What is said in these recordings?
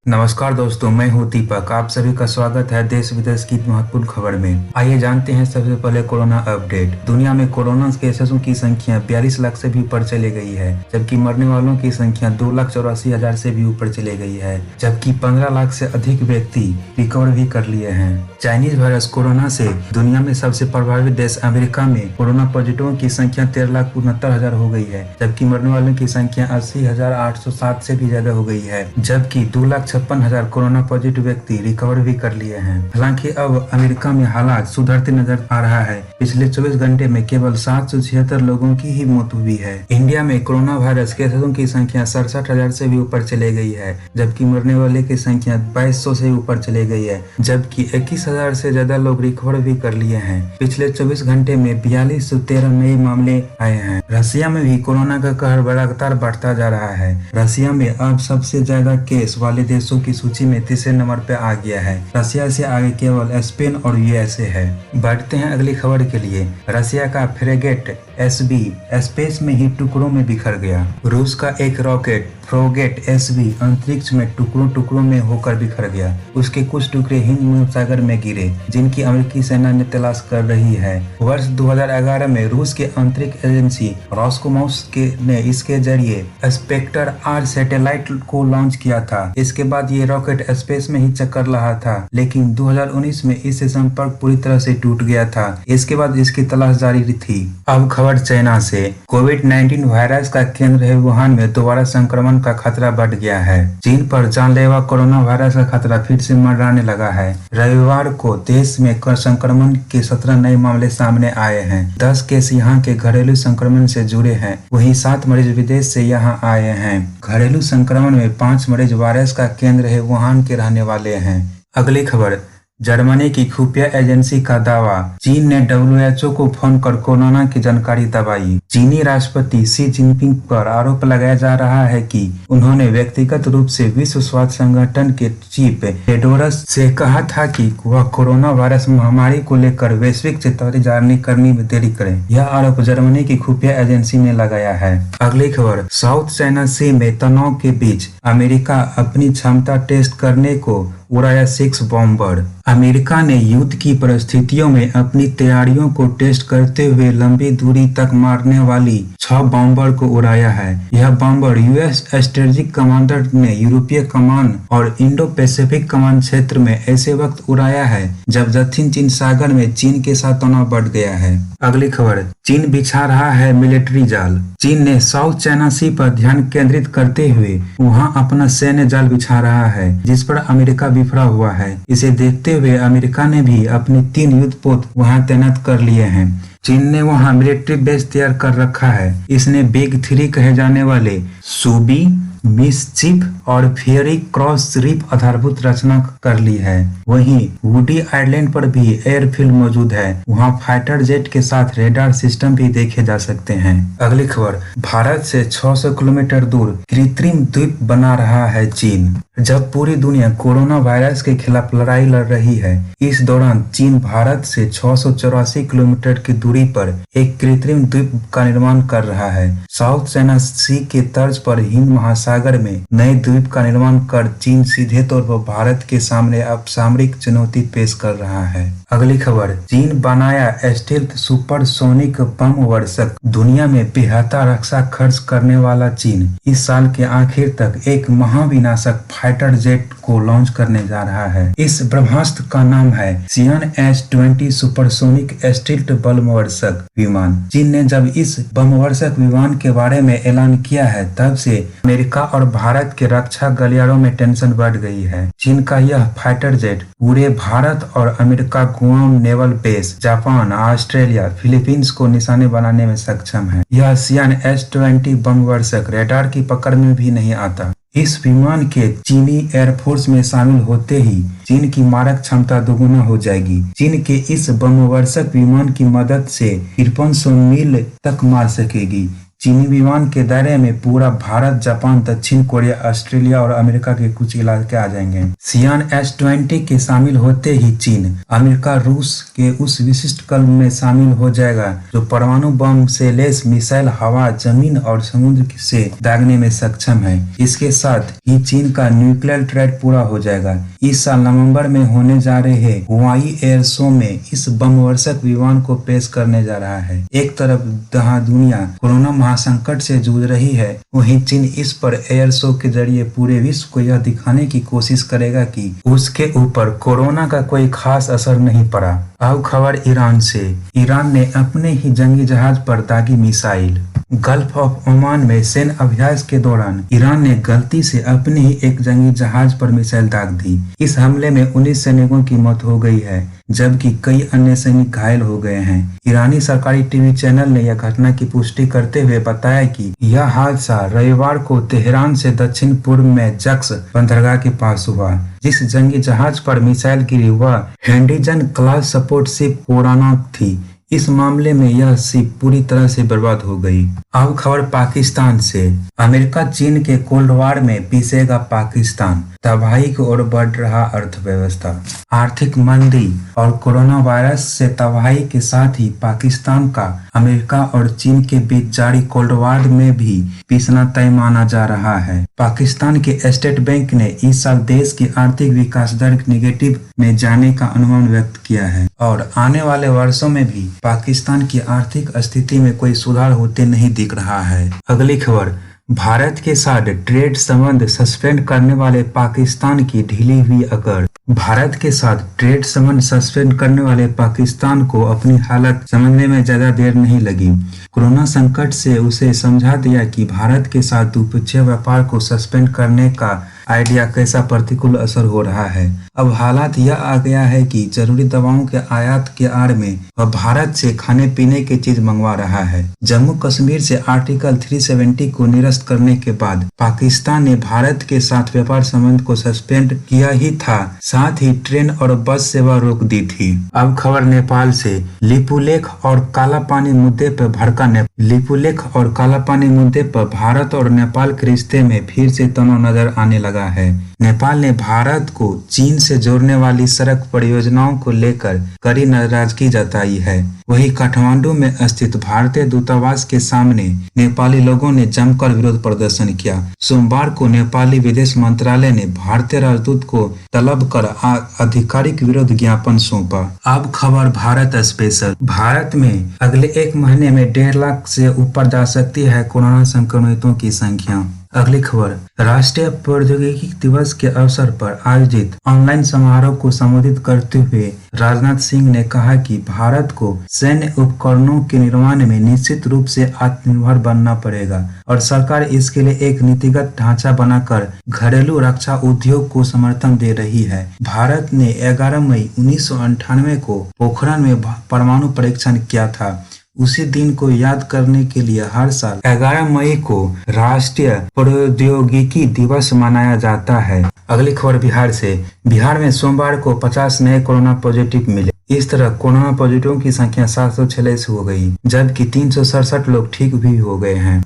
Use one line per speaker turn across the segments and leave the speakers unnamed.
नमस्कार दोस्तों, मैं हूं दीपक। आप सभी का स्वागत है देश विदेश की महत्वपूर्ण खबर में। आइए जानते हैं सबसे पहले कोरोना अपडेट। दुनिया में कोरोना केसेसों की संख्या 42 लाख से भी ऊपर चली गई है, जबकि मरने वालों की संख्या 2,84,000 से भी ऊपर चली गई है, जबकि 15 लाख से अधिक व्यक्ति रिकवर भी कर लिए हैं। चाइनीज वायरस कोरोना से दुनिया में सबसे प्रभावित देश अमेरिका में कोरोना पॉजिटिवों की संख्या 13,69,000 हो गई है, जबकि मरने वालों की संख्या 80,807 से भी ज्यादा हो गई है, जबकि 2,56,000 कोरोना पॉजिटिव व्यक्ति रिकवर भी कर लिए हैं। हालांकि अब अमेरिका में हालात सुधरते नजर आ रहा है। पिछले 24 घंटे में केवल 776 लोगों की ही मौत हुई है। इंडिया में कोरोना वायरस केसों की संख्या 67,000 से भी ऊपर चले गई है, जबकि मरने वाले की संख्या 2,200 से ऊपर चले गई है, जबकि 21,000 से ज्यादा लोग रिकवर भी कर लिए हैं। पिछले 24 घंटे में 4213 नए मामले आए हैं। रसिया में भी कोरोना का कहर लगातार बढ़ता जा रहा है। रसिया में अब सबसे ज्यादा केस वाले देशों की सूची में तीसरे नंबर पे आ गया है। रसिया से आगे केवल स्पेन और यूएसए है। बढ़ते हैं अगली खबर के लिए। रसिया का फ्रेगेट एसबी स्पेस में ही टुकड़ों में बिखर गया। रूस का एक रॉकेट फ्रेगेट एसबी अंतरिक्ष में टुकड़ों टुकड़ों में होकर बिखर गया। उसके कुछ टुकड़े हिंद महासागर में गिरे, जिनकी अमेरिकी सेना ने तलाश कर रही है। वर्ष 2011 में रूस के अंतरिक्ष एजेंसी रॉसकोमोस ने इसके जरिए स्पेक्टर आर सैटेलाइट को लॉन्च किया था। इसके बाद ये रॉकेट स्पेस में ही चक्कर रहा था, लेकिन 2019 में इससे संपर्क पूरी तरह से टूट गया था। इसके बाद इसकी तलाश जारी थी। अब खबर चाइना से। कोविड-19 वायरस का केंद्र है वुहान में दोबारा संक्रमण का खतरा बढ़ गया है। चीन पर जानलेवा कोरोना वायरस का खतरा फिर से मंडराने लगा है। रविवार को देश में संक्रमण के 17 नए मामले सामने आए हैं। 10 केस यहाँ के घरेलू संक्रमण से जुड़े हैं, वहीं 7 मरीज विदेश से यहाँ आए हैं। घरेलू संक्रमण में 5 मरीज वायरस का केंद्र है वुहान के रहने वाले हैं। अगली खबर। जर्मनी की खुफिया एजेंसी का दावा। चीन ने WHO को फोन कर कोरोना की जानकारी दबाई। चीनी राष्ट्रपति शी जिनपिंग पर आरोप लगाया जा रहा है कि उन्होंने व्यक्तिगत रूप से विश्व स्वास्थ्य संगठन के चीफ टेड्रोस से कहा था कि वह कोरोना वायरस महामारी को लेकर वैश्विक चेतावनी जारी करने में देरी करें। यह आरोप जर्मनी की खुफिया एजेंसी ने लगाया है। अगली खबर। साउथ चाइना सी में तनाव के बीच अमेरिका अपनी क्षमता टेस्ट करने को उड़ाया 6 बॉम्बर। अमेरिका ने युद्ध की परिस्थितियों में अपनी तैयारियों को टेस्ट करते हुए लंबी दूरी तक मारने वाली 6 बॉम्बर को उड़ाया है। यह बॉम्बर यूएस स्ट्रेटेजिक कमांडर ने यूरोपीय कमान और इंडो पैसिफिक कमान क्षेत्र में ऐसे वक्त उड़ाया है जब दक्षिण चीन सागर में चीन के साथ तनाव बढ़ गया है। अगली खबर। चीन बिछा रहा है मिलिट्री जाल। चीन ने साउथ चाइना सी पर ध्यान केंद्रित करते हुए वहां अपना सैन्य जाल बिछा रहा है, जिस पर अमेरिका बिफरा हुआ है। इसे देखते हुए अमेरिका ने भी अपने 3 युद्धपोत वहां तैनात कर लिए हैं। चीन ने वहां मिलिट्री बेस तैयार कर रखा है। इसने बिग 3 कहे जाने वाले सूबी, मिसचिफ और फेरी क्रॉस रीफ आधारभूत रचना कर ली है। वहीं वुडी आइलैंड पर भी एयरफील्ड मौजूद है। वहां फाइटर जेट के साथ रेडार सिस्टम भी देखे जा सकते हैं। अगली खबर। भारत से 600 किलोमीटर दूर कृत्रिम द्वीप बना रहा है चीन। जब पूरी दुनिया कोरोना वायरस के खिलाफ लड़ाई लड़ रही है, इस दौरान चीन भारत से 684 किलोमीटर की दूरी पर एक कृत्रिम द्वीप का निर्माण कर रहा है। साउथ चाइना सी के तर्ज पर हिंद महासागर में नए द्वीप का निर्माण कर चीन सीधे तौर पर भारत के सामने अब सामरिक चुनौती पेश कर रहा है। अगली खबर। चीन बनाया स्टील्थ सुपरसोनिक बम वर्षक। दुनिया में बेहतर रक्षा खर्च करने वाला चीन इस साल के आखिर तक एक महाविनाशक फाइटर जेट को लॉन्च करने जा रहा है। इस ब्रह्मास्त्र का नाम है CN-20 सुपरसोनिक स्टील्थ बमवर्षक विमान। चीन ने जब इस बमवर्षक विमान के बारे में ऐलान किया है, तब से अमेरिका और भारत के रक्षा गलियारों में टेंशन बढ़ गई है। चीन का यह फाइटर जेट पूरे भारत और America, Guam naval base, Japan, Australia, Philippines को निशाने बनाने में सक्षम है। यह CN-20 बमवर्षक रेडार की पकड़ में भी नहीं आता। इस विमान के चीनी एयरफोर्स में शामिल होते ही चीन की मारक क्षमता दोगुना हो जाएगी। चीन के इस बमवर्षक विमान की मदद से 5300 मील तक मार सकेगी। चीनी विमान के दायरे में पूरा भारत, जापान, दक्षिण कोरिया, ऑस्ट्रेलिया और अमेरिका के कुछ इलाके आ जाएंगे। सियान S-20 के शामिल होते ही चीन, अमेरिका, रूस के उस विशिष्ट क्लब में शामिल हो जाएगा जो परमाणु बम से लैस मिसाइल हवा, जमीन और समुद्र से दागने में सक्षम है। इसके साथ ही चीन का न्यूक्लियर थ्रेट पूरा हो जाएगा। इस साल नवंबर में होने जा रहे हुआई एयर शो में इस बमवर्षक विमान को पेश करने जा रहा है। एक तरफ जहां दुनिया कोरोना महासंकट से जूझ रही है, वहीं चीन इस पर एयर शो के जरिए पूरे विश्व को यह दिखाने की कोशिश करेगा कि उसके ऊपर कोरोना का कोई खास असर नहीं पड़ा। अब खबर ईरान से। ईरान ने अपने ही जंगी जहाज पर दागी मिसाइल। गल्फ ऑफ ओमान में सैन्य अभ्यास के दौरान ईरान ने गलती से अपने ही एक जंगी जहाज पर मिसाइल दाग दी। इस हमले में 19 सैनिकों की मौत हो गई है, जबकि कई अन्य सैनिक घायल हो गए हैं। ईरानी सरकारी टीवी चैनल ने यह घटना की पुष्टि करते हुए बताया कि यह हादसा रविवार को तेहरान से दक्षिण पूर्व में जक्स बंदरगाह के पास हुआ। जिस जंगी जहाज पर मिसाइल गिरी वह हेंडीजन क्लास सपोर्ट शिप कोरानॉक थी। इस मामले में यह शिप पूरी तरह से बर्बाद हो गई। अब खबर पाकिस्तान से। अमेरिका चीन के कोल्ड वॉर में पीसेगा पाकिस्तान, तबाही की ओर बढ़ रहा अर्थव्यवस्था। आर्थिक मंदी और कोरोना वायरस से तबाही के साथ ही पाकिस्तान का अमेरिका और चीन के बीच जारी कोल्ड वॉर में भी पिसना तय माना जा रहा है। पाकिस्तान के स्टेट बैंक ने इस साल देश की आर्थिक विकास दर नेगेटिव में जाने का अनुमान व्यक्त किया है और आने वाले वर्षों में भी पाकिस्तान की आर्थिक स्थिति में कोई सुधार होते नहीं दिख रहा है। अगली खबर, भारत के साथ ट्रेड संबंध सस्पेंड करने वाले पाकिस्तान की ढीली हुई अकड़। भारत के साथ ट्रेड संबंध सस्पेंड करने वाले पाकिस्तान को अपनी हालत समझने में ज्यादा देर नहीं लगी। कोरोना संकट से उसे समझा दिया कि भारत के साथ द्विपक्षीय व्यापार को सस्पेंड करने का आइडिया कैसा प्रतिकूल असर हो रहा है। अब हालात यह आ गया है कि जरूरी दवाओं के आयात के आड़ में वह भारत से खाने पीने की चीज मंगवा रहा है। जम्मू कश्मीर से आर्टिकल 370 को निरस्त करने के बाद पाकिस्तान ने भारत के साथ व्यापार संबंध को सस्पेंड किया ही था, साथ ही ट्रेन और बस सेवा रोक दी थी। अब खबर नेपाल से। लिपुलेख और कालापानी मुद्दे पर भड़का लिपुलेख और कालापानी मुद्दे पर भारत और नेपाल के रिश्ते में फिर से तनाव नजर आने लगा है। नेपाल ने भारत को चीन से जोड़ने वाली सड़क परियोजनाओं को लेकर कड़ी नाराजगी जताई है। वहीं काठमांडू में स्थित भारतीय दूतावास के सामने नेपाली लोगों ने जमकर विरोध प्रदर्शन किया। सोमवार को नेपाली विदेश मंत्रालय ने भारतीय राजदूत को तलब कर आधिकारिक विरोध ज्ञापन सौंपा। अब खबर भारत स्पेशल। भारत में अगले एक महीने में 1.5 लाख से ऊपर जा सकती है कोरोना संक्रमितों की संख्या। अगली खबर, राष्ट्रीय प्रौद्योगिकी दिवस के अवसर पर आयोजित ऑनलाइन समारोह को संबोधित करते हुए राजनाथ सिंह ने कहा कि भारत को सैन्य उपकरणों के निर्माण में निश्चित रूप से आत्मनिर्भर बनना पड़ेगा और सरकार इसके लिए एक नीतिगत ढांचा बनाकर घरेलू रक्षा उद्योग को समर्थन दे रही है। भारत ने 11 मई 1998 को पोखरण में परमाणु परीक्षण किया था। उसी दिन को याद करने के लिए हर साल 11 मई को राष्ट्रीय प्रौद्योगिकी दिवस मनाया जाता है। अगली खबर बिहार से। बिहार में सोमवार को 50 नए कोरोना पॉजिटिव मिले। इस तरह कोरोना पॉजिटिव की संख्या 746 हो गई, जबकि 367 लोग ठीक भी हो गए हैं।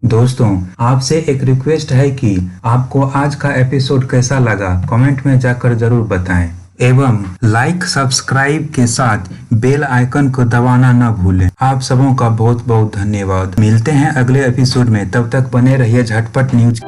दोस्तों, आपसे एक रिक्वेस्ट है कि आपको आज का एपिसोड कैसा लगा कमेंट में जाकर जरूर बताएं एवं लाइक सब्सक्राइब के साथ बेल आइकन को दबाना न भूलें। आप सबों का बहुत बहुत धन्यवाद। मिलते हैं अगले एपिसोड में, तब तक बने रहिए झटपट न्यूज।